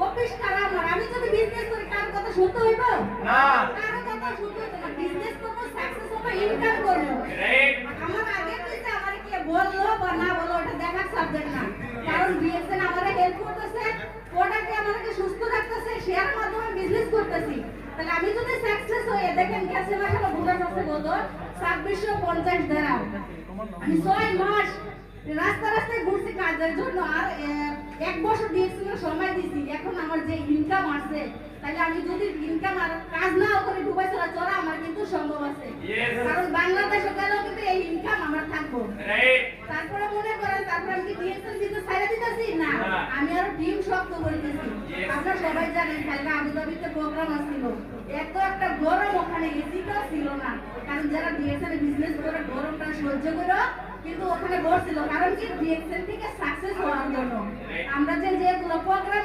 office কারা আমার আমি যদি বিজনেস করি কার কথা শুনতে হইব না কার কথা শুনতে হইব না বিজনেস করব সাকসেস হবে ইনকাম করব রাইট আমার আগে কইছে আমার কি বললো বা না বললো ওটা দেখার সাবজেক্ট না কারণ বিএসএন আমারে হেল্প করতেছে প্রোডাক্টে আমাদেরকে সুস্থ রাখতেছে শেয়ার মাধ্যমে বিজনেস করতেছি তাহলে আমি যদি সাকসেস হই দেখেন গ্যাসের মাসালা বুঝা যাচ্ছে কত 2650 দিরাম আমি 6 মাস রাস্তা রাস্তায় ঘুরছি কাজের জন্য আর 1 বছর দিয়েছিল সময় দিছি এখন আমার যে ইনকাম আছে তাহলে আমি যদি ইনকাম আর কাজ না করে দুবাই চলা আমার কিন্তু সম্ভব আছে কারণ বাংলাদেশে গেলেও কিন্তু এই ইনকাম আমার থাকবো রাইট তারপরে মনে করেন তারপরে আমি কি ডিএসএল দিতে ছাড়া দিতেছি না আমি আরো টিম শক্ত করতেছি আপনারা সবাই জানেন কালকে আবুধাবিতে প্রোগ্রাম আসছিল এত একটা গরম ওখানে এসিটাও ছিল না কারণ যারা ডিএসএল বিজনেস করে গরমটা সহ্য করে কিন্তু ওখানে বসছিল কারণ কি ডিএসএল থেকে সাকসেস হওয়ার জন্য আমরা যে প্রোগ্রাম